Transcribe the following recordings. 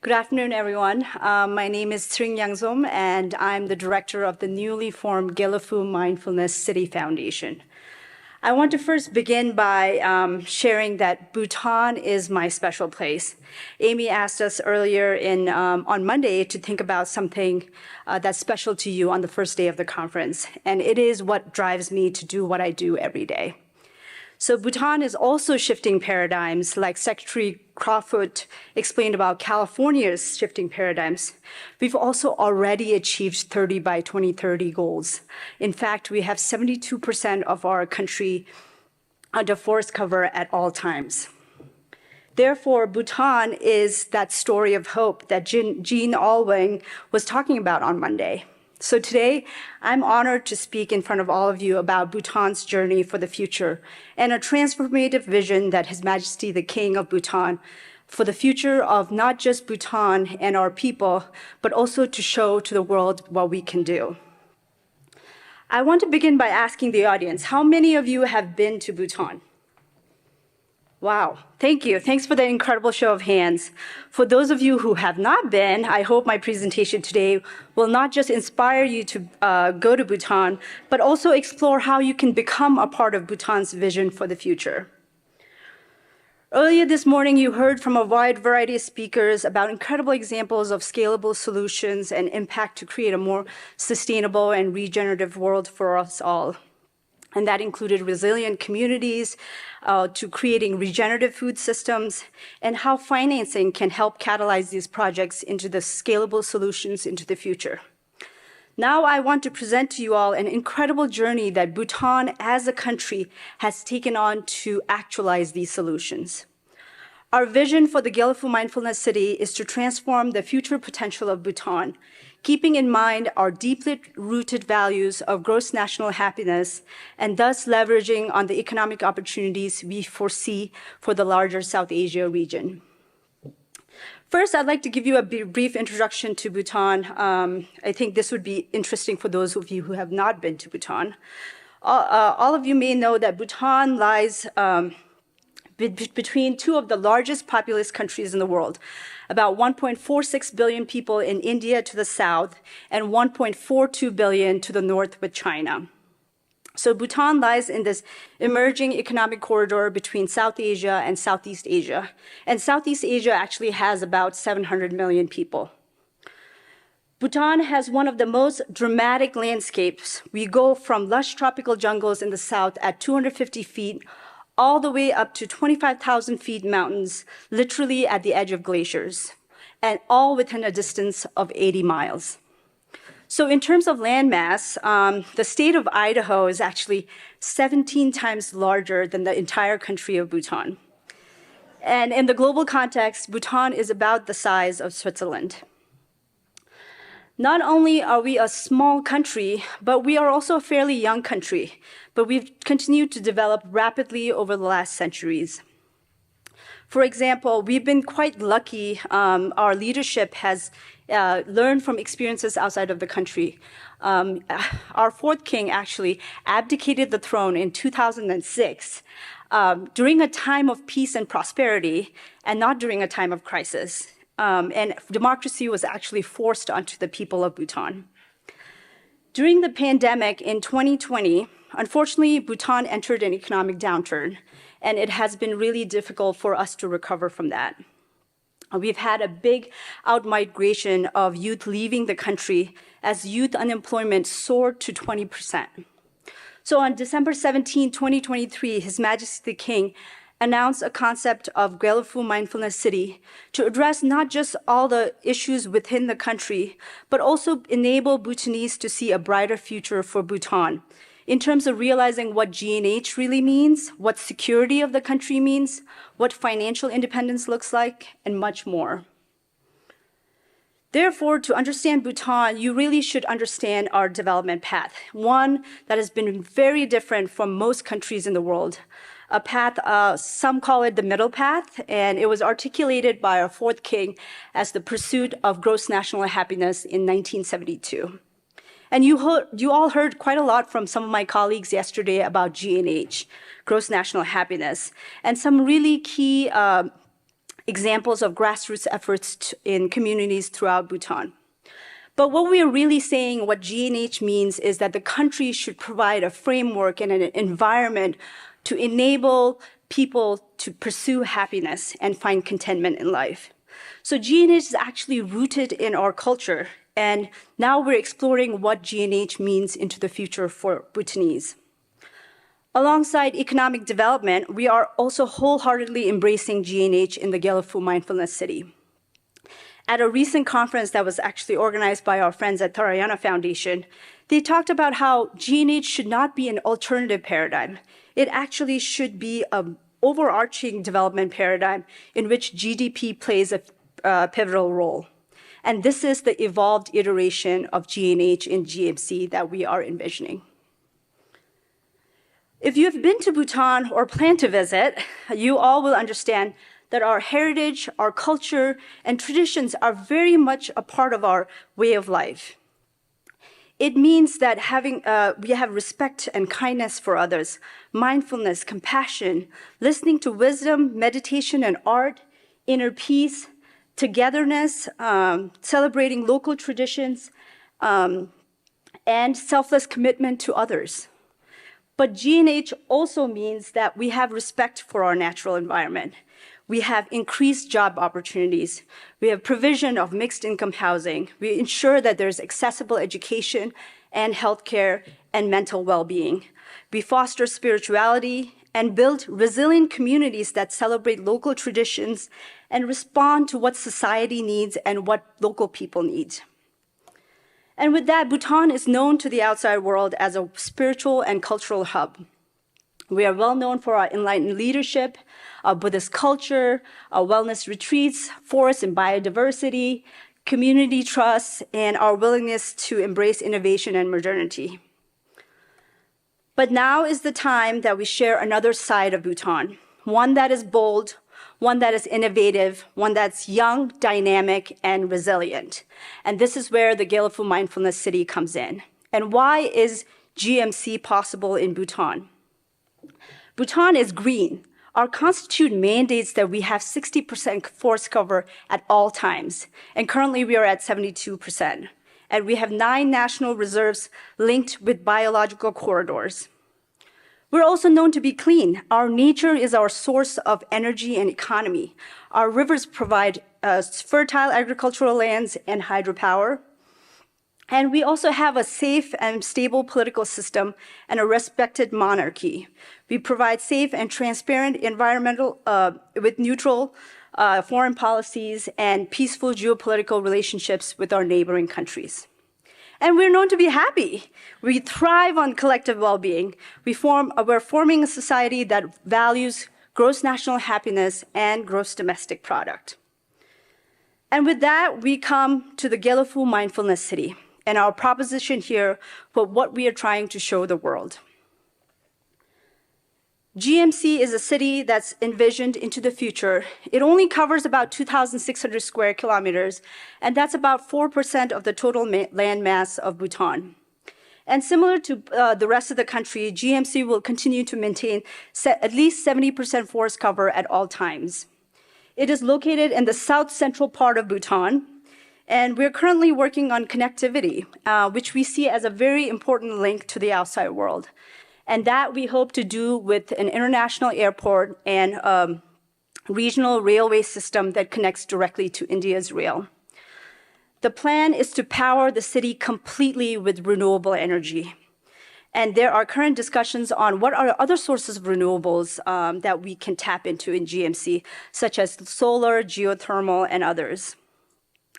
Good afternoon, everyone. My name is Tshering Yangzom, and I'm the director of the newly formed Gelephu Mindfulness City Foundation. I want to first begin by sharing that Bhutan is my special place. Amy asked us earlier on Monday to think about something that's special to you on the first day of the conference, and it is what drives me to do what I do every day. So Bhutan is also shifting paradigms, like Secretary Crawford explained about California's shifting paradigms. We've also already achieved 30 by 2030 goals. In fact, we have 72% of our country under forest cover at all times. Therefore, Bhutan is that story of hope that Jean Alwyn was talking about on Monday. So today, I'm honored to speak in front of all of you about Bhutan's journey for the future and a transformative vision that His Majesty the King of Bhutan for the future of not just Bhutan and our people, but also to show to the world what we can do. I want to begin by asking the audience, how many of you have been to Bhutan? Wow, thank you. Thanks for the incredible show of hands. For those of you who have not been, I hope my presentation today will not just inspire you to go to Bhutan, but also explore how you can become a part of Bhutan's vision for the future. Earlier this morning, you heard from a wide variety of speakers about incredible examples of scalable solutions and impact to create a more sustainable and regenerative world for us all. And that included resilient communities, to creating regenerative food systems, and how financing can help catalyze these projects into the scalable solutions into the future. Now I want to present to you all an incredible journey that Bhutan as a country has taken on to actualize these solutions. Our vision for the Gelephu Mindfulness City is to transform the future potential of Bhutan, keeping in mind our deeply rooted values of gross national happiness and thus leveraging on the economic opportunities we foresee for the larger South Asia region. First, I'd like to give you a brief introduction to Bhutan. I think this would be interesting for those of you who have not been to Bhutan. All of you may know that Bhutan lies between two of the largest populous countries in the world, about 1.46 billion people in India to the south and 1.42 billion to the north with China. So Bhutan lies in this emerging economic corridor between South Asia and Southeast Asia. And Southeast Asia actually has about 700 million people. Bhutan has one of the most dramatic landscapes. We go from lush tropical jungles in the south at 250 feet all the way up to 25,000 feet mountains, literally at the edge of glaciers, and all within a distance of 80 miles. So in terms of landmass, the state of Idaho is actually 17 times larger than the entire country of Bhutan. And in the global context, Bhutan is about the size of Switzerland. Not only are we a small country, but we are also a fairly young country, but we've continued to develop rapidly over the last centuries. For example, we've been quite lucky. Our leadership has learned from experiences outside of the country. Our fourth king actually abdicated the throne in 2006 during a time of peace and prosperity and not during a time of crisis. And democracy was actually forced onto the people of Bhutan. During the pandemic in 2020, unfortunately, Bhutan entered an economic downturn, and it has been really difficult for us to recover from that. We've had a big outmigration of youth leaving the country as youth unemployment soared to 20%. So on December 17, 2023, His Majesty the King announced a concept of Gelephu Mindfulness City to address not just all the issues within the country, but also enable Bhutanese to see a brighter future for Bhutan in terms of realizing what G&H really means, what security of the country means, what financial independence looks like, and much more. Therefore, to understand Bhutan, you really should understand our development path, one that has been very different from most countries in the world. A path, some call it the middle path, and it was articulated by our fourth king as the pursuit of gross national happiness in 1972. And you all heard quite a lot from some of my colleagues yesterday about G&H, gross national happiness, and some really key examples of grassroots efforts in communities throughout Bhutan. But what we are really saying, what G&H means, is that the country should provide a framework and an environment to enable people to pursue happiness and find contentment in life. So G&H is actually rooted in our culture, and now we're exploring what G&H means into the future for Bhutanese. Alongside economic development, we are also wholeheartedly embracing G&H in the Gelephu Mindfulness City. At a recent conference that was actually organized by our friends at Tharayana Foundation, they talked about how G&H should not be an alternative paradigm. It actually should be an overarching development paradigm in which GDP plays a pivotal role. And this is the evolved iteration of G&H in GMC that we are envisioning. If you have been to Bhutan or plan to visit, you all will understand that our heritage, our culture, and traditions are very much a part of our way of life. It means that we have respect and kindness for others, mindfulness, compassion, listening to wisdom, meditation and art, inner peace, togetherness, celebrating local traditions, and selfless commitment to others. But G&H also means that we have respect for our natural environment. We have increased job opportunities. We have provision of mixed income housing. We ensure that there's accessible education and healthcare and mental well-being. We foster spirituality and build resilient communities that celebrate local traditions and respond to what society needs and what local people need. And with that, Bhutan is known to the outside world as a spiritual and cultural hub. We are well known for our enlightened leadership, our Buddhist culture, our wellness retreats, forest and biodiversity, community trust, and our willingness to embrace innovation and modernity. But now is the time that we share another side of Bhutan, one that is bold, one that is innovative, one that's young, dynamic, and resilient. And this is where the Gelephu Mindfulness City comes in. And why is GMC possible in Bhutan? Bhutan is green. Our constitution mandates that we have 60% forest cover at all times, and currently we are at 72%. And we have 9 national reserves linked with biological corridors. We're also known to be clean. Our nature is our source of energy and economy. Our rivers provide fertile agricultural lands and hydropower. And we also have a safe and stable political system and a respected monarchy. We provide safe and transparent environmental with neutral foreign policies and peaceful geopolitical relationships with our neighboring countries. And we're known to be happy. We thrive on collective well-being. We're forming a society that values gross national happiness and gross domestic product. And with that, we come to the Gelephu Mindfulness City and our proposition here for what we are trying to show the world. GMC is a city that's envisioned into the future. It only covers about 2,600 square kilometers, and that's about 4% of the total land mass of Bhutan. And similar to the rest of the country, GMC will continue to maintain at least 70% forest cover at all times. It is located in the south-central part of Bhutan, and we're currently working on connectivity, which we see as a very important link to the outside world. And that we hope to do with an international airport and a regional railway system that connects directly to India's rail. The plan is to power the city completely with renewable energy. And there are current discussions on what are other sources of renewables that we can tap into in GMC, such as solar, geothermal, and others.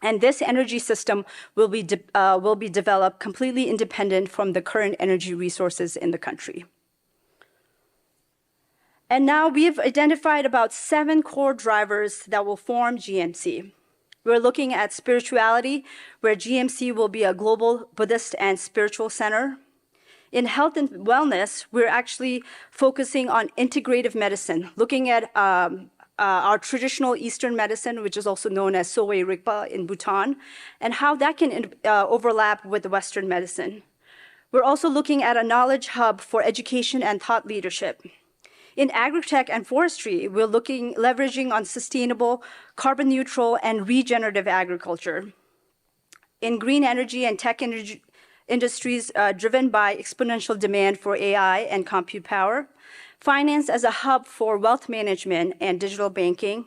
And this energy system will be developed completely independent from the current energy resources in the country. And now we've identified about 7 core drivers that will form GMC. We're looking at spirituality, where GMC will be a global Buddhist and spiritual center. In health and wellness, we're actually focusing on integrative medicine, looking at our traditional Eastern medicine, which is also known as Sowe Rigpa in Bhutan, and how that can overlap with the Western medicine. We're also looking at a knowledge hub for education and thought leadership. In agritech and forestry, we're leveraging on sustainable, carbon neutral, and regenerative agriculture. In green energy and tech industries driven by exponential demand for AI and compute power, finance as a hub for wealth management and digital banking,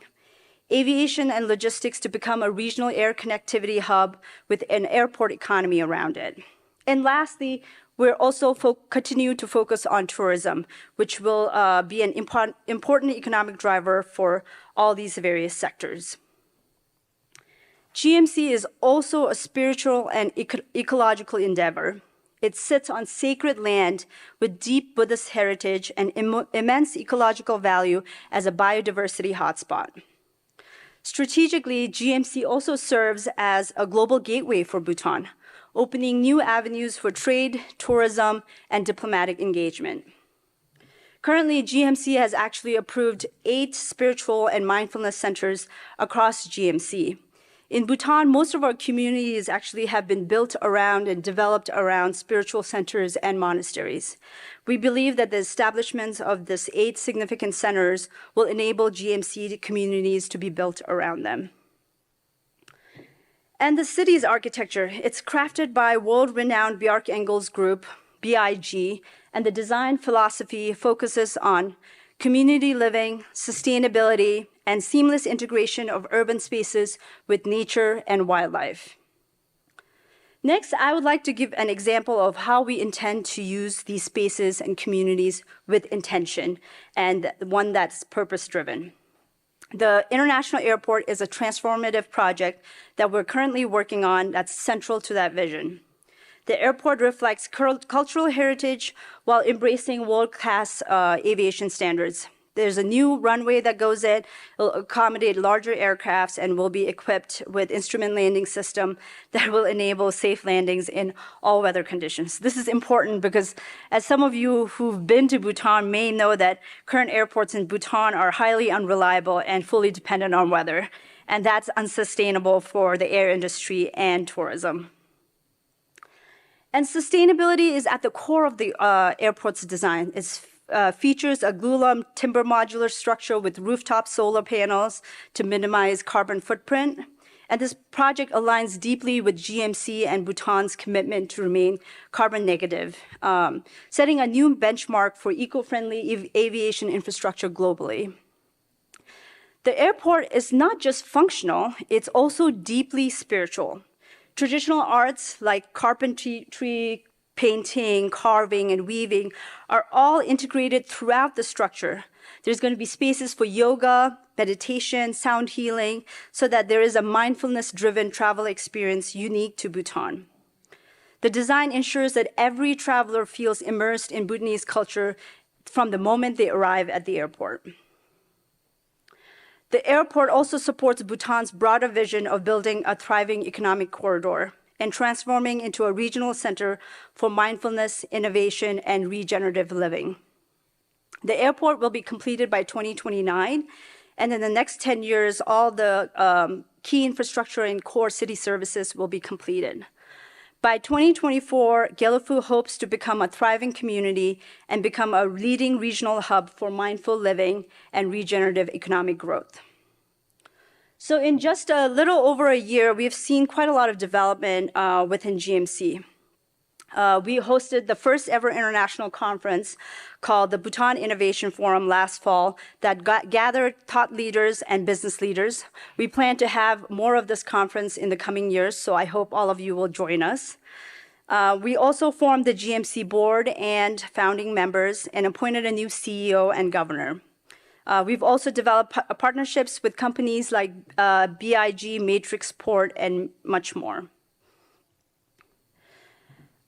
aviation and logistics to become a regional air connectivity hub with an airport economy around it. And lastly, we're also continue to focus on tourism, which will be an important economic driver for all these various sectors. GMC is also a spiritual and ecological endeavor. It sits on sacred land with deep Buddhist heritage and immense ecological value as a biodiversity hotspot. Strategically, GMC also serves as a global gateway for Bhutan, opening new avenues for trade, tourism, and diplomatic engagement. Currently, GMC has actually approved 8 spiritual and mindfulness centers across GMC. In Bhutan, most of our communities actually have been built around and developed around spiritual centers and monasteries. We believe that the establishment of these 8 significant centers will enable GMC communities to be built around them. And the city's architecture, it's crafted by world-renowned Bjarke Ingels Group, BIG, and the design philosophy focuses on community living, sustainability, and seamless integration of urban spaces with nature and wildlife. Next, I would like to give an example of how we intend to use these spaces and communities with intention, and one that's purpose-driven. The International Airport is a transformative project that we're currently working on that's central to that vision. The airport reflects cultural heritage while embracing world-class aviation standards. There's a new runway that goes in, will accommodate larger aircrafts, and will be equipped with instrument landing system that will enable safe landings in all weather conditions. This is important because, as some of you who've been to Bhutan may know, that current airports in Bhutan are highly unreliable and fully dependent on weather, and that's unsustainable for the air industry and tourism. And sustainability is at the core of the airport's design. It features a glulam timber modular structure with rooftop solar panels to minimize carbon footprint. And this project aligns deeply with GMC and Bhutan's commitment to remain carbon negative, setting a new benchmark for eco-friendly aviation infrastructure globally. The airport is not just functional, it's also deeply spiritual. Traditional arts like carpentry, painting, carving, and weaving are all integrated throughout the structure. There's going to be spaces for yoga, meditation, sound healing, so that there is a mindfulness-driven travel experience unique to Bhutan. The design ensures that every traveler feels immersed in Bhutanese culture from the moment they arrive at the airport. The airport also supports Bhutan's broader vision of building a thriving economic corridor and transforming into a regional center for mindfulness, innovation, and regenerative living. The airport will be completed by 2029, and in the next 10 years, all the key infrastructure and core city services will be completed. By 2024, Gelephu hopes to become a thriving community and become a leading regional hub for mindful living and regenerative economic growth. So in just a little over a year, we've seen quite a lot of development within GMC. We hosted the first ever international conference called the Bhutan Innovation Forum last fall that gathered thought leaders and business leaders. We plan to have more of this conference in the coming years, so I hope all of you will join us. We also formed the GMC board and founding members and appointed a new CEO and governor. We've also developed partnerships with companies like BIG, Matrix Port, and much more.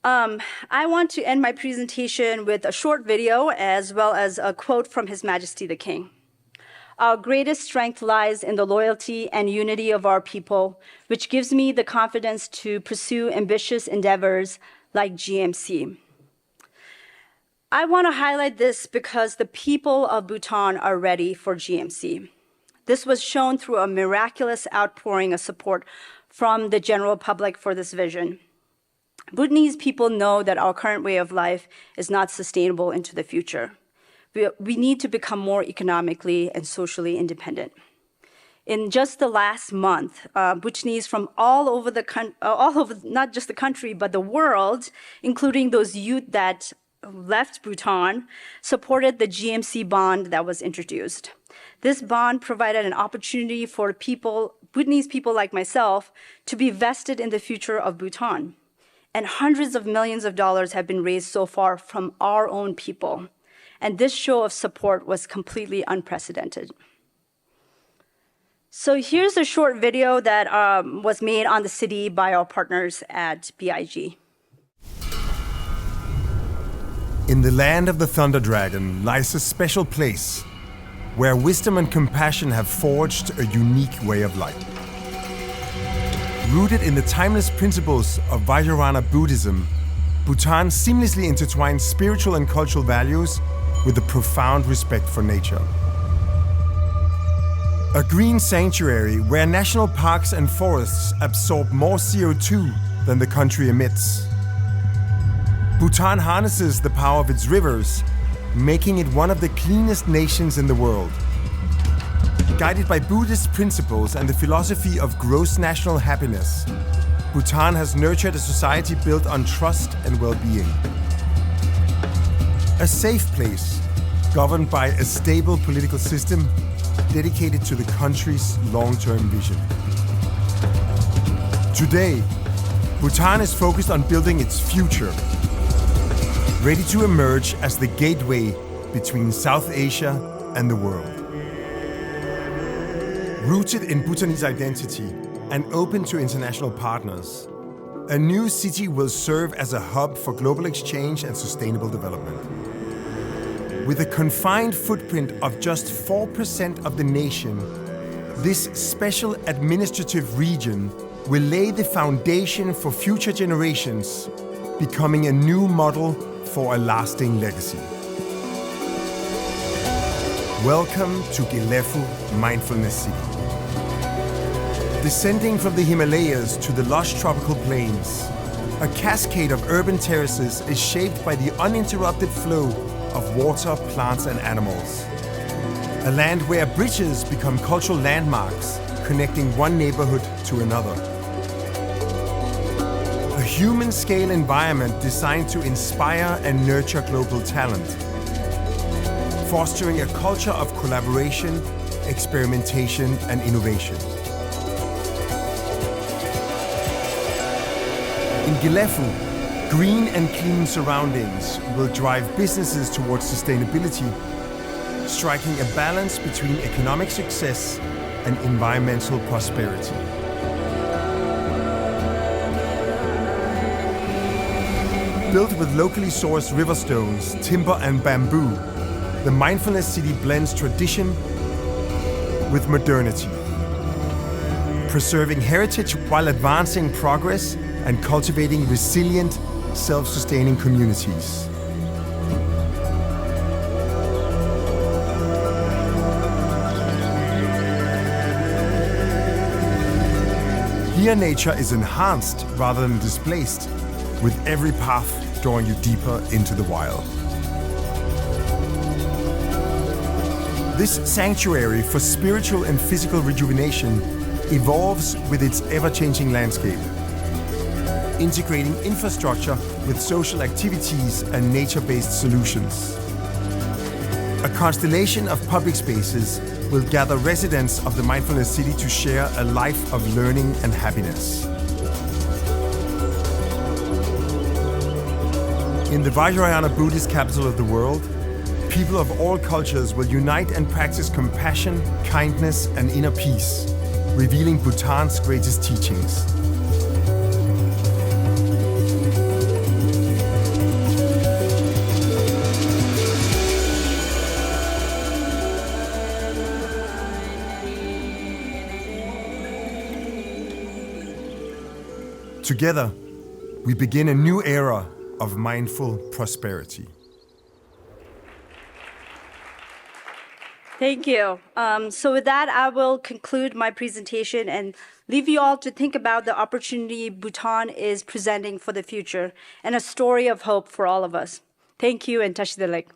I want to end my presentation with a short video as well as a quote from His Majesty the King. Our greatest strength lies in the loyalty and unity of our people, which gives me the confidence to pursue ambitious endeavors like GMC. I want to highlight this because the people of Bhutan are ready for GMC. This was shown through a miraculous outpouring of support from the general public for this vision. Bhutanese people know that our current way of life is not sustainable into the future. we need to become more economically and socially independent. In just the last month, Bhutanese from all over not just the country, but the world, including those youth that left Bhutan, supported the GMC bond that was introduced. This bond provided an opportunity for Bhutanese people like myself, to be vested in the future of Bhutan. And hundreds of millions of dollars have been raised so far from our own people. And this show of support was completely unprecedented. So here's a short video that was made on the city by our partners at BIG. In the land of the Thunder Dragon lies a special place where wisdom and compassion have forged a unique way of life. Rooted in the timeless principles of Vajrayana Buddhism, Bhutan seamlessly intertwines spiritual and cultural values with a profound respect for nature. A green sanctuary where national parks and forests absorb more CO2 than the country emits. Bhutan harnesses the power of its rivers, making it one of the cleanest nations in the world. Guided by Buddhist principles and the philosophy of gross national happiness, Bhutan has nurtured a society built on trust and well-being. A safe place, governed by a stable political system dedicated to the country's long-term vision. Today, Bhutan is focused on building its future, ready to emerge as the gateway between South Asia and the world. Rooted in Bhutanese identity and open to international partners, a new city will serve as a hub for global exchange and sustainable development. With a confined footprint of just 4% of the nation, this special administrative region will lay the foundation for future generations, becoming a new model for a lasting legacy. Welcome to Gelephu Mindfulness City. Descending from the Himalayas to the lush tropical plains, a cascade of urban terraces is shaped by the uninterrupted flow of water, plants and animals. A land where bridges become cultural landmarks, connecting one neighborhood to another. A human-scale environment designed to inspire and nurture global talent, fostering a culture of collaboration, experimentation and innovation. In Gelephu, green and clean surroundings will drive businesses towards sustainability, striking a balance between economic success and environmental prosperity. Built with locally sourced river stones, timber and bamboo, the Mindfulness City blends tradition with modernity, preserving heritage while advancing progress and cultivating resilient, self-sustaining communities. Here nature is enhanced rather than displaced, with every path drawing you deeper into the wild. This sanctuary for spiritual and physical rejuvenation evolves with its ever-changing landscape, integrating infrastructure with social activities and nature-based solutions. A constellation of public spaces will gather residents of the Mindfulness City to share a life of learning and happiness. In the Vajrayana Buddhist capital of the world, people of all cultures will unite and practice compassion, kindness, and inner peace, revealing Bhutan's greatest teachings. Together, we begin a new era of mindful prosperity. Thank you. So with that, I will conclude my presentation and leave you all to think about the opportunity Bhutan is presenting for the future and a story of hope for all of us. Thank you and Tashi Delek.